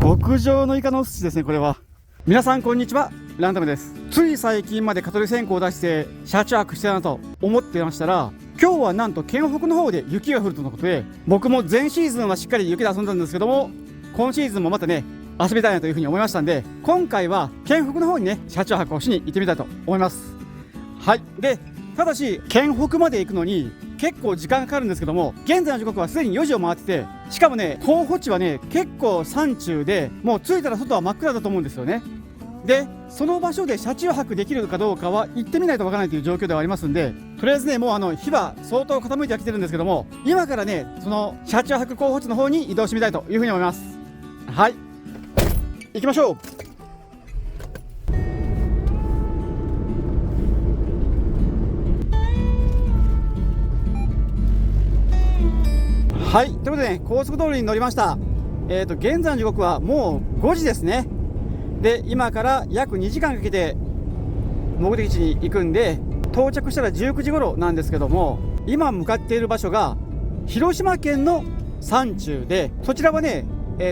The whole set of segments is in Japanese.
極上のイカのお寿司ですね。これは皆さんこんにちは、ランダムです。つい最近まで蚊取り線香を出して車中泊してたなと思ってましたら、今日はなんと県北の方で雪が降るとのことで、僕も前シーズンはしっかり雪で遊んだんですけども、今シーズンもまたね遊びたいなというふうに思いましたんで、今回は県北の方にね車中泊をしに行ってみたいと思います。はい。でただし県北まで行くのに結構時間がかかるんですけども、現在の時刻はすでに4時を回ってて、しかもね候補地はね結構山中で、もう着いたら外は真っ暗だと思うんですよね。でその場所で車中泊できるかどうかは行ってみないとわからないという状況ではありますんで、とりあえずねもう火は相当傾いてはきてるんですけども、今からねその車中泊候補地の方に移動してみたいというふうに思います。はい、行きましょう。はい、ということでね高速道路に乗りました。現在の時刻はもう5時ですね。で今から約2時間かけて目的地に行くんで、到着したら19時頃なんですけども、今向かっている場所が広島県の山中で、そちらはね、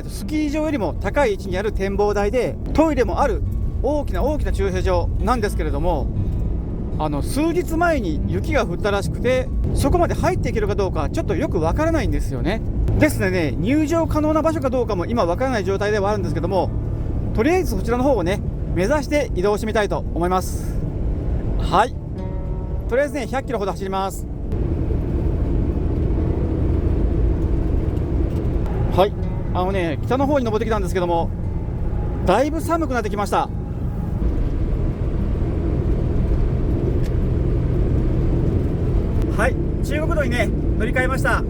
スキー場よりも高い位置にある展望台で、トイレもある大きな駐車場なんですけれども、数日前に雪が降ったらしくて、そこまで入っていけるかどうかちょっとよくわからないんですよね。ですのでね、入場可能な場所かどうかも今わからない状態ではあるんですけども、とりあえずそちらの方をね目指して移動してみたいと思います。はい、とりあえずね100キロほど走ります。はい、北の方に登ってきたんですけども、だいぶ寒くなってきました。はい、中国道にね乗り換えました。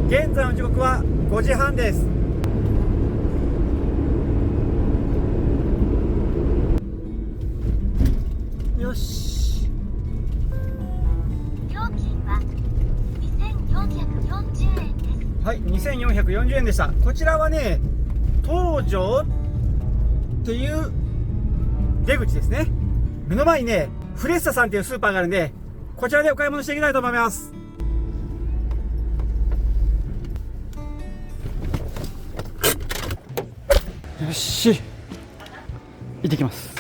現在の時刻は5時半です。よし。料金は2440円です。はい、2440円でした。こちらはね東条っていう出口ですね。目の前にねフレッサさんっていうスーパーがあるんで、こちらでお買い物していきたいと思います。よし、行ってきます。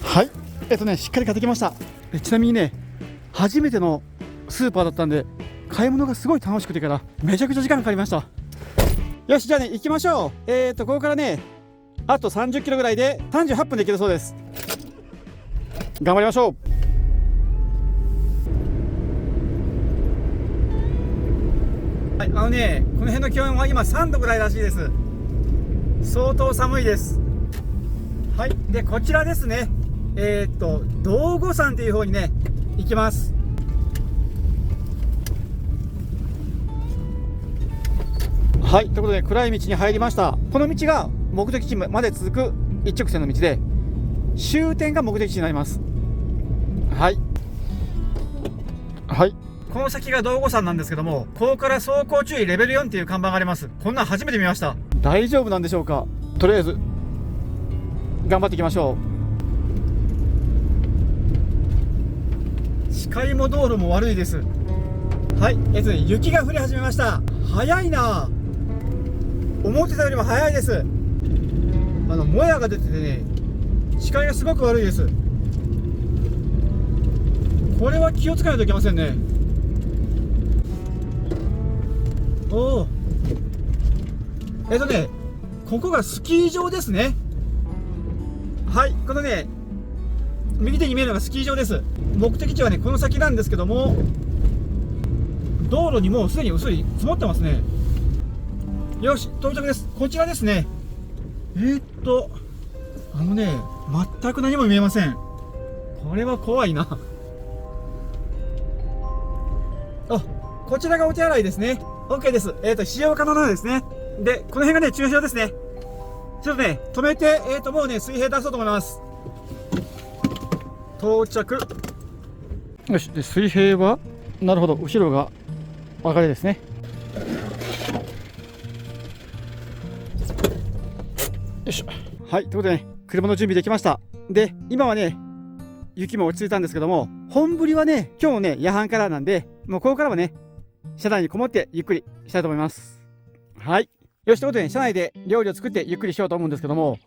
はい、しっかり買ってきました。ちなみにね初めてのスーパーだったんで、買い物がすごい楽しくてからめちゃくちゃ時間かかりました。よし、じゃあね行きましょう。ここからねあと30キロぐらいで38分で行けるそうです。頑張りましょう。はい、この辺の気温は今3度ぐらいらしいです。相当寒いです。はい、でこちらですね、道後山という方にね行きます。はい、ということで暗い道に入りました。この道が目的地まで続く一直線の道で、終点が目的地になります。はいはい、この先が道後山なんですけども、ここから走行注意レベル4っていう看板があります。こんなん初めて見ました。大丈夫なんでしょうか。とりあえず頑張っていきましょう。視界も道路も悪いです。はい、雪が降り始めました。早いな、思ってたよりも早いです。もやが出ててね視界がすごく悪いです。これは気をつけないといけませんね。おお、ここがスキー場ですね。はい、このね右手に見えるのがスキー場です。目的地はねこの先なんですけども、道路にもうすでに薄い積もってますね。よし、到着です。こちらですね。全く何も見えません。これは怖いな。あ、こちらがお手洗いですね。 OK です。使用可能なんですね。でこの辺がね駐車場ですね。ちょっとね止めてもうね水平出そうと思います。到着。よし、で水平はなるほど後ろが分かれですね。よいしょ。はい、ということでね車の準備できました。で今はね雪も落ち着いたんですけども、本降りはね今日ね夜半からなんで、もうここからはね車内にこもってゆっくりしたいと思います。はい、よし、ということで、車内で料理を作ってゆっくりしようと思うんですけども、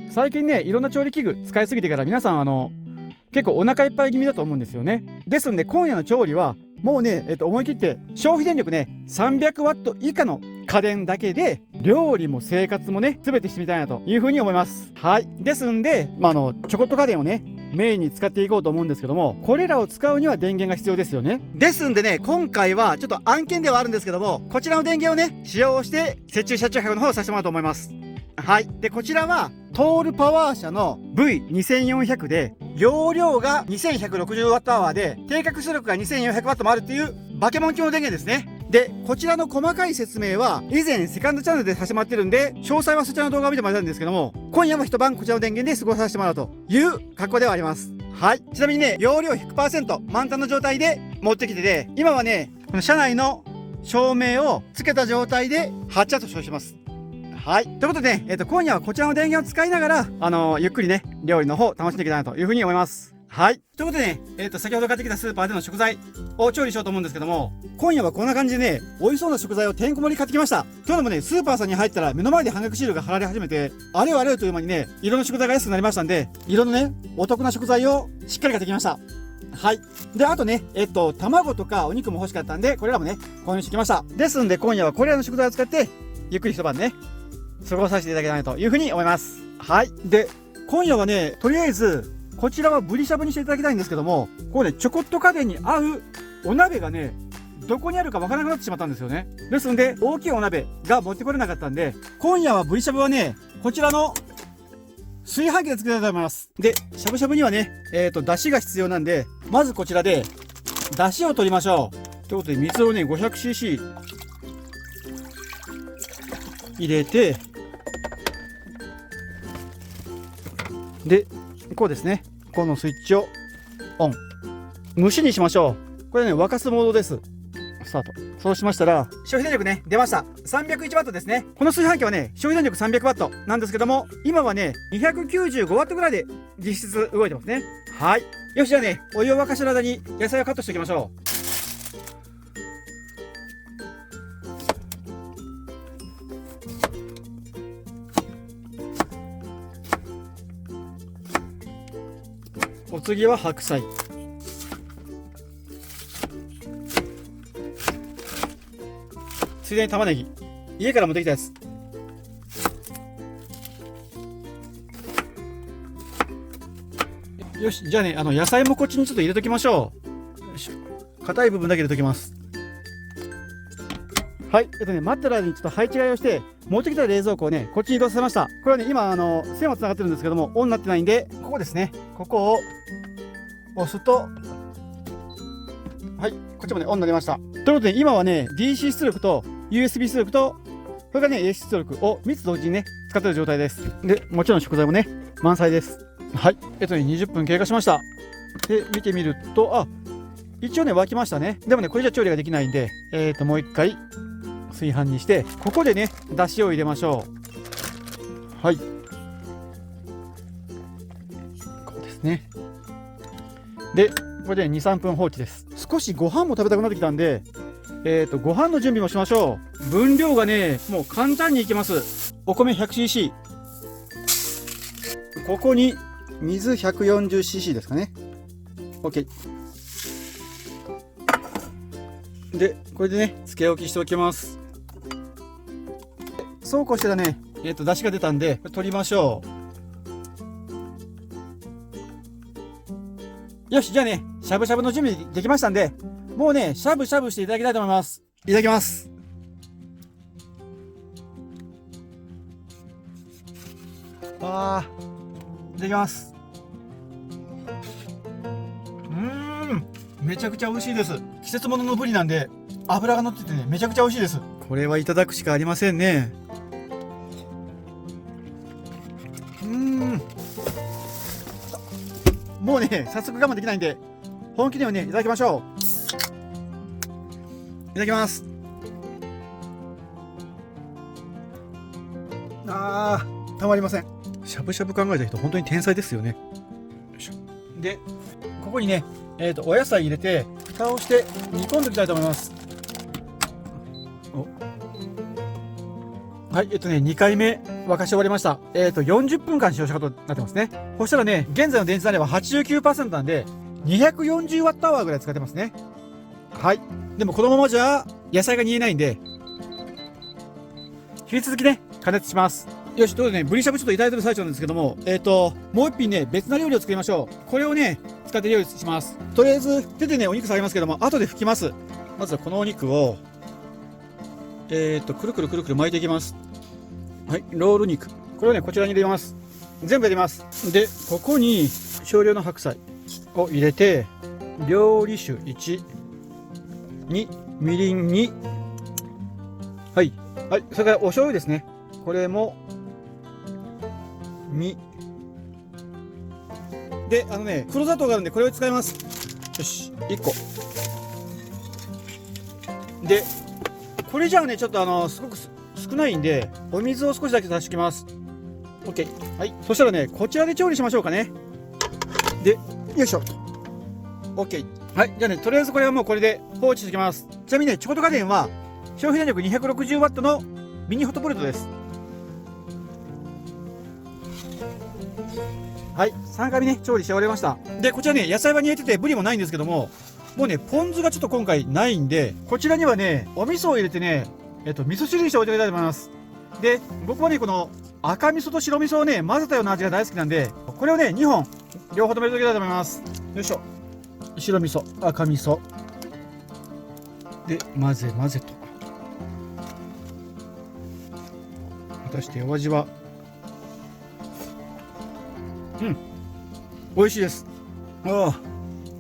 最近ね、いろんな調理器具使いすぎてから皆さん、結構お腹いっぱい気味だと思うんですよね。ですんで、今夜の調理は、もうね、思い切って消費電力ね、300ワット以下の家電だけで、料理も生活もね、全てしてみたいなというふうに思います。はい。ですんで、ちょこっと家電をね、メインに使っていこうと思うんですけども、これらを使うには電源が必要ですよね。ですんでね、今回はちょっと案件ではあるんですけども、こちらの電源をね、使用して、雪中車中泊の方をさせてもらおうと思います。はい。で、こちらは、トールパワー社の V2400 で、容量が 2160Wh で、定格出力が 2400W もあるっていう、バケモン級の電源ですね。で、こちらの細かい説明は、以前セカンドチャンネルでさせてもらってるんで、詳細はそちらの動画を見てもらいたいんですけども、今夜も一晩こちらの電源で過ごさせてもらうという格好ではあります。はい。ちなみにね、容量 100% 満タンの状態で持ってきてて、今はね、この車内の照明をつけた状態で発車と称します。はい。ということで、今夜はこちらの電源を使いながら、ゆっくりね、料理の方楽しんでいきたいなというふうに思います。はい。ということでね、先ほど買ってきたスーパーでの食材を調理しようと思うんですけども、今夜はこんな感じでね、美味しそうな食材をてんこ盛り買ってきました。というのもね、スーパーさんに入ったら目の前で半額シールが貼られ始めて、あれよあれよという間にね、色の食材が安くなりましたんで、色のね、お得な食材をしっかり買ってきました。はい。で、あとね、卵とかお肉も欲しかったんで、これらもね、購入してきました。ですんで、今夜はこれらの食材を使って、ゆっくり一晩ね、過ごさせていただきたいなというふうに思います。はい。で、今夜はね、とりあえず、こちらはブリしゃぶにしていただきたいんですけども、こうね、ちょこっと家電に合うお鍋がね、どこにあるかわからなくなってしまったんですよね。ですんで、大きいお鍋が持ってこれなかったんで、今夜はブリしゃぶはね、こちらの炊飯器で作りたいと思います。で、しゃぶしゃぶにはね、出汁が必要なんで、まずこちらで、出汁を取りましょう。ということで、水をね、500cc 入れて、で、こうですね。このスイッチをオン。蒸しにしましょう。これね、沸かすモードです。スタート。そうしましたら、消費電力ね、出ました。301W ですね。この炊飯器はね、消費電力 300W なんですけども、今はね、295W ぐらいで実質動いてますね。はい。よし、じゃあね、お湯を沸かしてる間に野菜をカットしておきましょう。お次は白菜。ついでに玉ねぎ。家から持ってきたやつ。よし、じゃあね、野菜もこっちにちょっと入れときましょう。よいしょ。硬い部分だけ入れときます。はい。待ってる間にちょっと配置換えをして、持ってきた冷蔵庫をね、こっちに移動させました。これはね、今、線は繋がってるんですけども、オンになってないんで、ここですね。ここを押すと、はい、こっちもね、オンになりました。ということで、今はね、DC 出力と USB 出力と、これがね、AC 出力を3つ同時にね、使ってる状態です。で、もちろん食材もね、満載です。はい。20分経過しました。で、見てみると、一応ね、沸きましたね。でもね、これじゃ調理ができないんで、もう一回、炊飯にして、ここでね、出汁を入れましょう。はい。こうですね。で、これで2、3分放置です。少しご飯も食べたくなってきたんで、ご飯の準備もしましょう。分量がね、もう簡単にいきます。お米 100cc。ここに水 140cc ですかね。OK。で、これでね、漬け置きしておきます。そうこうしてたらね、出汁が出たんで、取りましょう。よし、じゃあね、しゃぶしゃぶの準備できましたんで、もうね、しゃぶしゃぶしていただきたいと思います。いただきます。いただきます。めちゃくちゃ美味しいです。季節物のブリなんで、脂が乗っててね、めちゃくちゃ美味しいです。これはいただくしかありませんね。もうね、早速我慢できないんで、本気ではね、いただきましょう。いただきます。たまりません。しゃぶしゃぶ考えた人、本当に天才ですよね。よいしょ。で、ここにね、お野菜入れて、蓋をして煮込んでいきたいと思います。はい、2回目沸かし終わりました。40分間使用したことになってますね。そしたらね、現在の電池残量は 89% なんで、240Wh ぐらい使ってますね。はい。でもこのままじゃ、野菜が煮えないんで、引き続きね、加熱します。よし、ということでね、ブリしゃぶちょっといただいてる最中なんですけども、もう一品ね、別な料理を作りましょう。これをね、使って料理します。とりあえず、手でね、お肉下げますけども、後で拭きます。まずはこのお肉を、くるくるくるくる巻いていきます。はい、ロール肉。これをね、こちらに入れます。全部入れます。で、ここに少量の白菜を入れて、料理酒1、2、みりん2、はい。はい、それからお醤油ですね。これも、2。で、黒砂糖があるんで、これを使います。よし、1個。で、これじゃあね、ちょっとすごく少ないんで、お水を少しだけ足してきます。OK。はい。そしたらね、こちらで調理しましょうかね。で、よいしょ。OK。はい。じゃあね、とりあえずこれはもうこれで放置しておきます。ちなみにね、調度家電は、消費電力 260W のミニホットプレートです。はい。3回目ね、調理して終わりました。で、こちらね、野菜は煮えてて、ブリもないんですけども、もうね、ポン酢がちょっと今回ないんで、こちらにはね、お味噌を入れてね、味噌汁にしておいておきたいと思います。で、僕はね、この赤味噌と白味噌をね、混ぜたような味が大好きなんで、これをね、2本、両方とも入れておきたいと思います。よいしょ。白味噌、赤味噌。で、混ぜ混ぜと。果たしてお味は。うん。美味しいです。ああ、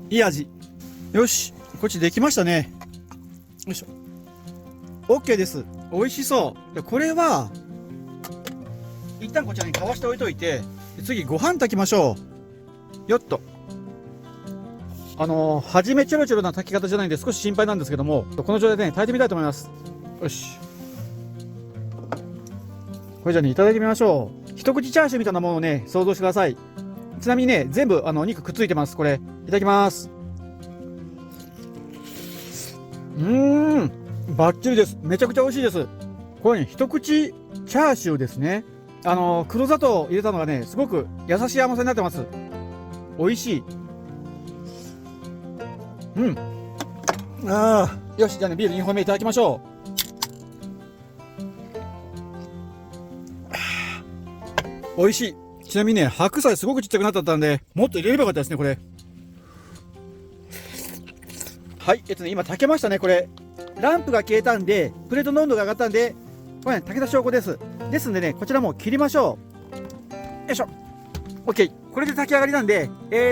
いい味。よし、こっちできましたね。よいしょ。OK です。美味しそう。で、これは、一旦こちらにかわしておいといて、次ご飯炊きましょう。よっと。はじめちょろちょろな炊き方じゃないんで少し心配なんですけども、この状態でね、炊いてみたいと思います。よし。これじゃあね、いただいてみましょう。一口チャーシューみたいなものをね、想像してください。ちなみにね、全部、お肉くっついてます。これ。いただきます。バッチリです。めちゃくちゃ美味しいです。これね、一口チャーシューですね。黒砂糖入れたのがね、すごく優しい甘さになってます。美味しい。よし、じゃあね、ビール2本目いただきましょう。美味しい。ちなみにね、白菜すごくちっちゃくなったんで、もっと入れればよかったですね、これ。はい、今炊けましたね、これ。ランプが消えたんで、プレートの温度が上がったんで、これね、炊けた証拠です。ですんでね、こちらも切りましょう。よいしょ。OK。これで炊き上がりなんで、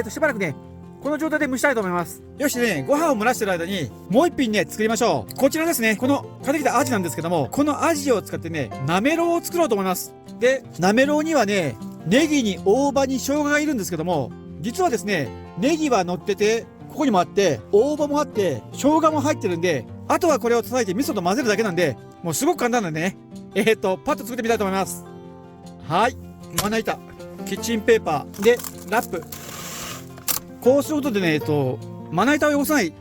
しばらくね、この状態で蒸したいと思います。よしね、ご飯を蒸らしてる間に、もう一品ね、作りましょう。こちらですね、この買ってきたアジなんですけども、このアジを使ってね、なめろうを作ろうと思います。で、なめろうにはね、ネギに大葉に生姜がいるんですけども、実はですね、ネギは乗ってて、ここにもあって、大葉もあって、生姜も入ってるんで、あとはこれを叩いて味噌と混ぜるだけなんで、もうすごく簡単なんでね。パッと作ってみたいと思います。はい。まな板。キッチンペーパー。で、ラップ。こうすることでね、まな板を汚さない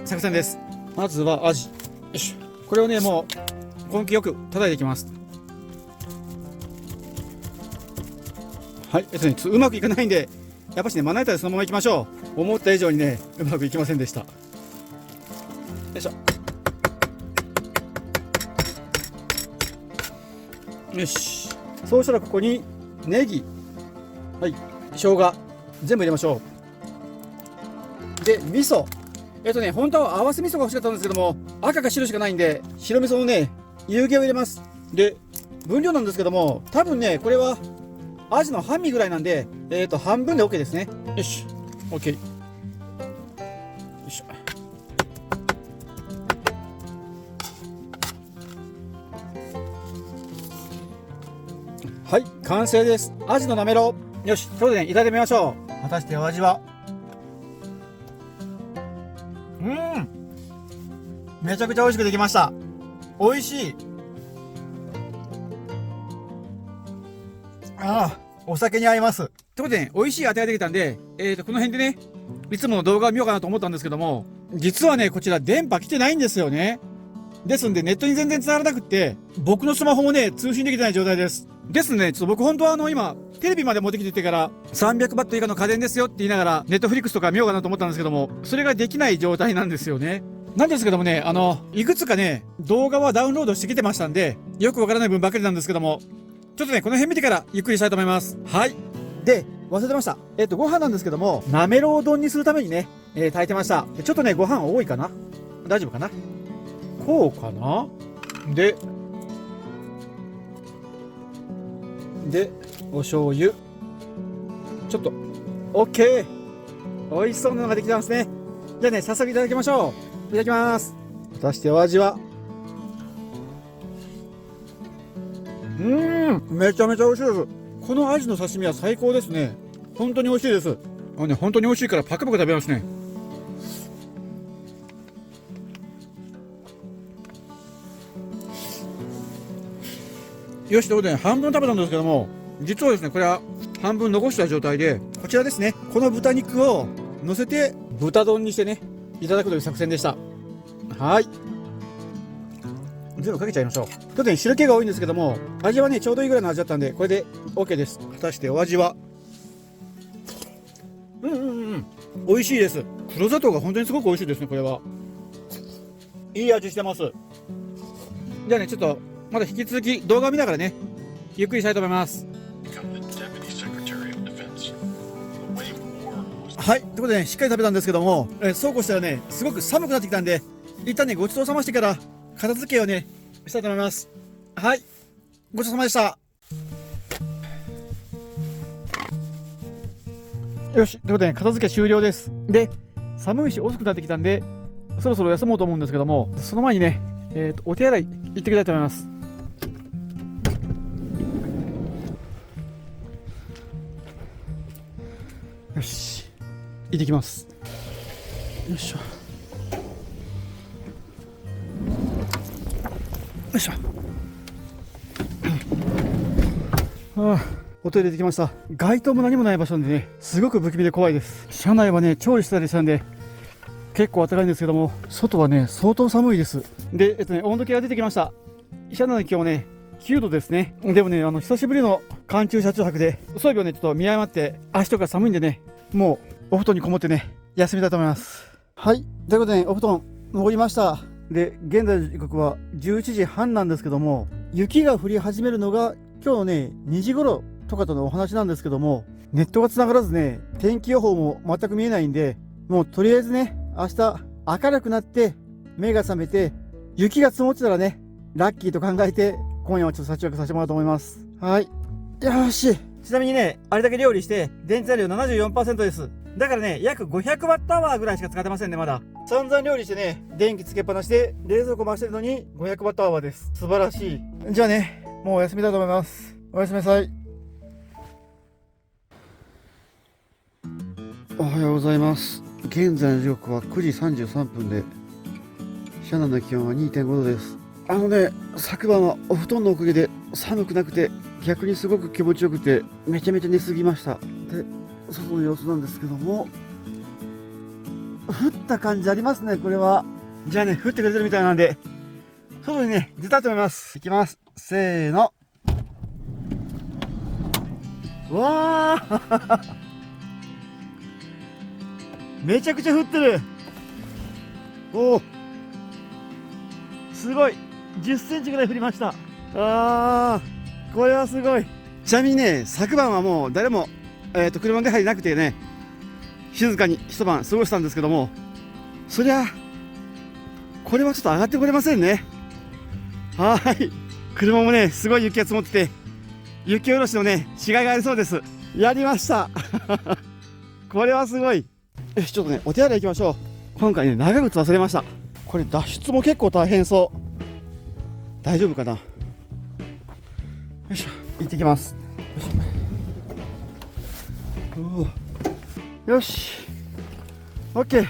作戦です。まずはアジ。よいしょ。これをね、もう、根気よく叩いていきます。はい。うまくいかないんで、やっぱしね、まな板でそのままいきましょう。思った以上にね、うまくいきませんでした。よいしょ。よし。そうしたらここにネギ、はい、生姜、全部入れましょう。で、味噌。本当は合わせ味噌が欲しかったんですけども、赤か白しかないんで、白味噌のね、有機を入れます。で、分量なんですけども、多分ね、これはアジの半身ぐらいなんで、半分で OK ですね。よし。OK。よいしょ。はい、完成です。アジのなめろう。よし、ということでね、いただいてみましょう。果たしてお味は。めちゃくちゃ美味しくできました。美味しい。お酒に合います。ということでね、美味しい当てができたんで、この辺でね、いつもの動画を見ようかなと思ったんですけども、実はね、こちら電波来てないんですよね。ですんでネットに全然繋がらなくって、僕のスマホもね、通信できてない状態です。ですね、ちょっと僕本当は今、テレビまで持ってきててから300バット以下の家電ですよって言いながら、ネットフリックスとか見ようかなと思ったんですけども、それができない状態なんですよね。なんですけどもね、いくつかね、動画はダウンロードしてきてましたんで、よくわからない分ばかりなんですけども、ちょっとね、この辺見てからゆっくりしたいと思います。はい。で、忘れてました。ご飯なんですけども、なめろう丼にするためにね、炊いてました。ちょっとね、ご飯多いかな？大丈夫かな？こうかな？で、お醤油。ちょっと、OK！ 美味しそうなのができてますね。じゃあね、早速いただきましょう。いただきます。果たしてお味は？めちゃめちゃ美味しいです。このアジの刺身は最高ですね。本当に美味しいです。本当に美味しいからパクパク食べますね。よし、ということで、半分食べたんですけども、実はですね、これは半分残した状態で、こちらですね、この豚肉を乗せて豚丼にしてね、いただくという作戦でした。はい。全部かけちゃいましょう。ちょっとね、汁気が多いんですけども、味はね、ちょうどいいぐらいの味だったんで、これで OK です。果たしてお味は？美味しいです。黒砂糖が本当にすごく美味しいですね、これは。いい味してます。じゃあね、ちょっと、まだ引き続き動画を見ながらね、ゆっくりしたいと思います。はい、ということでね、しっかり食べたんですけども、そうこうしたらね、すごく寒くなってきたんで、一旦ね、ごちそうさましてから、片付けをね、したいと思います。はい、ごちそうさまでした。よし、ということでね、片付け終了です。で、寒いし遅くなってきたんで、そろそろ休もうと思うんですけども、その前にね、お手洗い行ってきたいと思います。よし、行ってきます。よいしょ。よいしょ。おトイレできました。街灯も何もない場所でね、すごく不気味で怖いです。車内はね、調理したりしたんで、結構暖かいんですけども、外はね、相当寒いです。で、温度計が出てきました。車内の気温ね、9度ですね。でもね、久しぶりの寒中車中泊で、装備をね、ちょっと見誤って、足とか寒いんでね、もうお布団にこもってね、休みたいと思います。はい、ということでね、お布団、登りました。で、現在の時刻は11時半なんですけども、雪が降り始めるのが今日のね、2時頃とかとのお話なんですけども、ネットが繋がらずね、天気予報も全く見えないんで、もうとりあえずね、明日明るくなって目が覚めて雪が積もってたらね、ラッキーと考えて今夜はちょっと車中泊させてもらおうと思います。はい、よし。ちなみにね、あれだけ料理して電池残量 74% です。だからね、約500ワットアワーぐらいしか使ってませんね。まだ散々料理してね、電気つけっぱなしで冷蔵庫回してるのに500ワットアワーです。素晴らしい。じゃあね、もうお休みだと思います。おやすみなさい。おはようございます。現在の時刻は9時33分で、車内の気温は 2.5 度です。昨晩はお布団のおかげで寒くなくて、逆にすごく気持ちよくて、めちゃめちゃ寝すぎました。で、外の様子なんですけども、降った感じありますね、これは。じゃあね、降ってくれてるみたいなんで、外にね、出たいと思います。いきます。せーの。わーめちゃくちゃ降ってる。おお、すごい。10センチぐらい降りました。これはすごい。ちなみにね、昨晩はもう誰も、車の出入りなくてね、静かに一晩過ごしたんですけども、そりゃこれはちょっと上がってこれませんね。はい。車もね、すごい雪が積もってて、雪下ろしのね、違いがありそうです。やりましたこれはすごい。よし、ちょっとね、お手洗い行きましょう。今回ね、長靴忘れました。これ脱出も結構大変そう。大丈夫かな。よいしょ、行ってきます。よし、オッケー。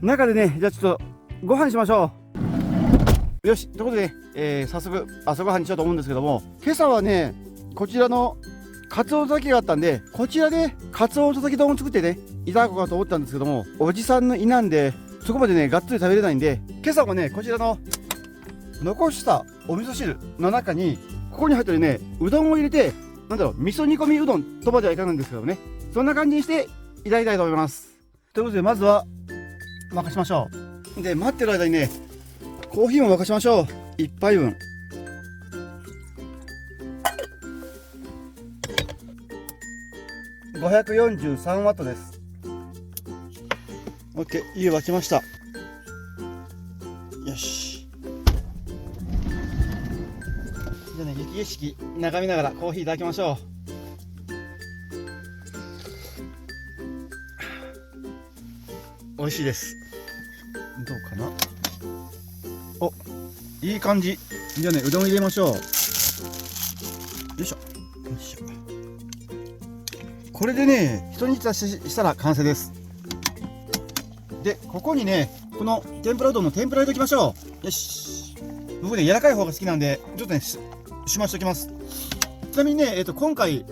中でね、じゃあちょっとご飯にしましょう。よし、ということで、早速朝ごはんにしようと思うんですけども、今朝はね、こちらのカツオのたたきがあったんで、こちらでカツオのたたき丼を作ってね、いただこうかと思ったんですけども、おじさんの胃なんでそこまでねがっつり食べれないんで、今朝もねこちらの残したお味噌汁の中にここに入ってるねうどんを入れて、味噌煮込みうどんとまではいかないんですけどね、そんな感じにしていただきたいと思います。ということでまずは沸かしましょう。で待ってる間にねコーヒーも沸かしましょう。1杯分。543ワットです。 OK、 湯沸きました。よし、じゃあね、雪景色眺めながらコーヒーいただきましょう。美味しいです。どうかな。お、いい感じ。じゃあね、うどん入れましょう。よいしょよいしょ。これでね一煮立ちしたら完成です。でここにねこの天ぷらうどんの天ぷら入れておきましょう。よし、僕ね柔らかい方が好きなんでちょっとねしましておきます。ちなみにね、今回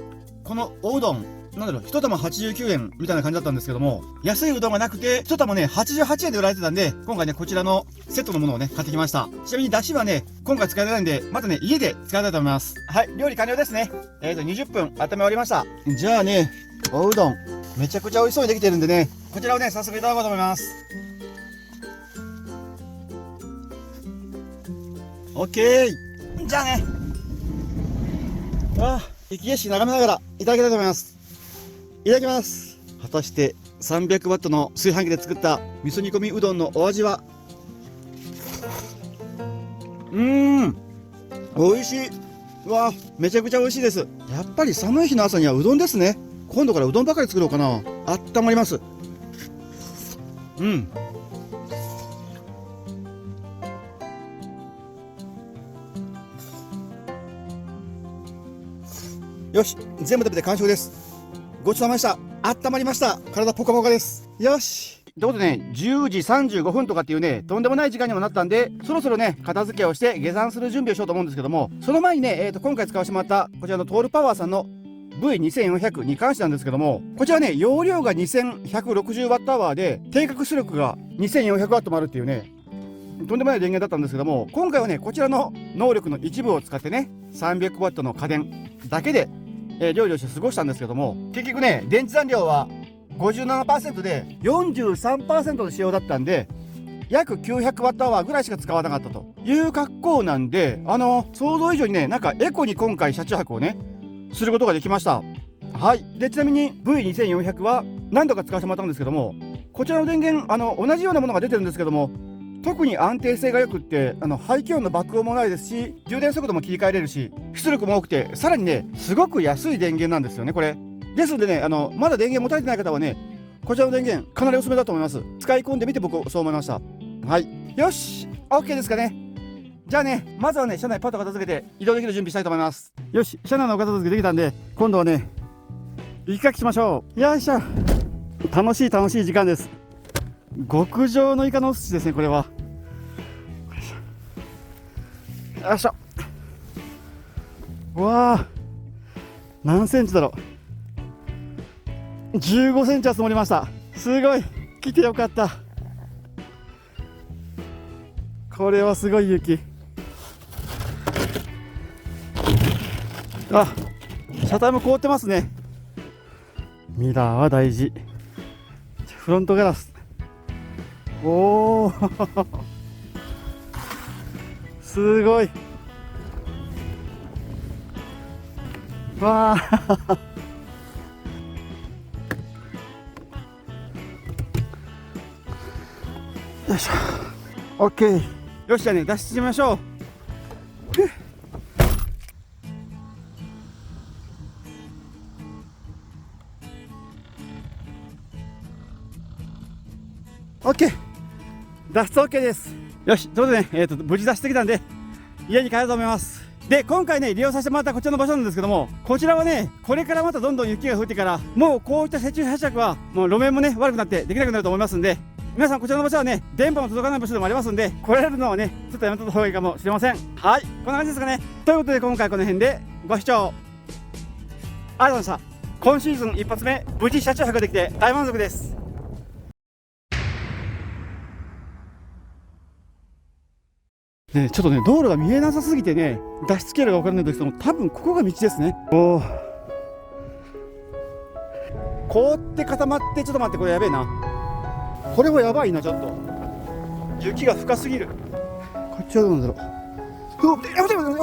このおうどん1玉89円みたいな感じだったんですけども、安いうどんがなくて1玉ね88円で売られてたんで、今回ねこちらのセットのものをね買ってきました。ちなみに出汁はね今回使えないんで、またね家で使いたいと思います。はい、料理完了ですね。20分温め終わりました。じゃあね、おうどんめちゃくちゃ美味しそうにできてるんでね、こちらをね早速いただこうと思います。 OK、 じゃあね、雪景色眺めながらいただきたいと思います。いただきます。果たして300ワットの炊飯器で作った味噌煮込みうどんのお味は。美味しい。めちゃくちゃ美味しいです。やっぱり寒い日の朝にはうどんですね。今度からうどんばかり作ろうかな。あったまります。よし、全部食べて完食です。ごちそうさまでした。あったまりました。体ポカポカです。よし。ということでね、10時35分とかっていうね、とんでもない時間にもなったんで、そろそろね、片付けをして下山する準備をしようと思うんですけども、その前にね、今回使わせてもらったこちらのトールパワーさんの V2400 に関してなんですけども、こちらね、容量が 2160Wh で、定格出力が 2400W もあるっていうね、とんでもない電源だったんですけども、今回はね、こちらの能力の一部を使ってね、300W の家電だけで、料理をして過ごしたんですけども、結局ね、電池残量は 57% で 43% の使用だったんで、約 900Wh ぐらいしか使わなかったという格好なんで、想像以上にね、なんかエコに今回車中泊をね、することができました。はい。で、ちなみに V2400 は何度か使わせてもらったんですけども、こちらの電源、同じようなものが出てるんですけども、特に安定性が良くって、排気音の爆音もないですし、充電速度も切り替えれるし、出力も多くて、さらにね、すごく安い電源なんですよね、これ。ですのでね、まだ電源持たれてない方はね、こちらの電源、かなりおすすめだと思います。使い込んでみて僕、そう思いました。はい。よし、OK ですかね。じゃあね、まずはね、車内パッと片付けて移動できる準備したいと思います。よし、車内のお片付けできたんで、今度はね、雪かきしましょう。よいしょ。楽しい時間です。極上のイカのお寿司ですね、これは。よいしょ。うわあ、何センチだろう。15センチは積もりました。すごい。来てよかった。これはすごい雪。車体も凍ってますね。ミラーは大事。フロントガラス。おおすごい。わあよいしょ。 OK。 よし、じゃあね、脱出しましょう。OK、 脱出 OK です。よし、ということでね、無事脱出できたんで家に帰ろうと思います。で、今回ね利用させてもらったこちらの場所なんですけども、こちらはねこれからまたどんどん雪が降ってから、もうこういった車中泊はもう路面もね悪くなってできなくなると思いますんで、皆さんこちらの場所はね電波も届かない場所でもありますんで、来られるのはねちょっとやめた方がいいかもしれません。はい、こんな感じですかね。ということで今回この辺でご視聴ありがとうございました。今シーズン一発目無事車中泊できて大満足です。でちょっとね道路が見えなさすぎてね脱出経路が分からないんですけども、多分ここが道ですね。おお、凍って固まって、ちょっと待って、これやべえな。これもやばいな、ちょっと雪が深すぎる。こっちはどうなんだろう。やめてやめて、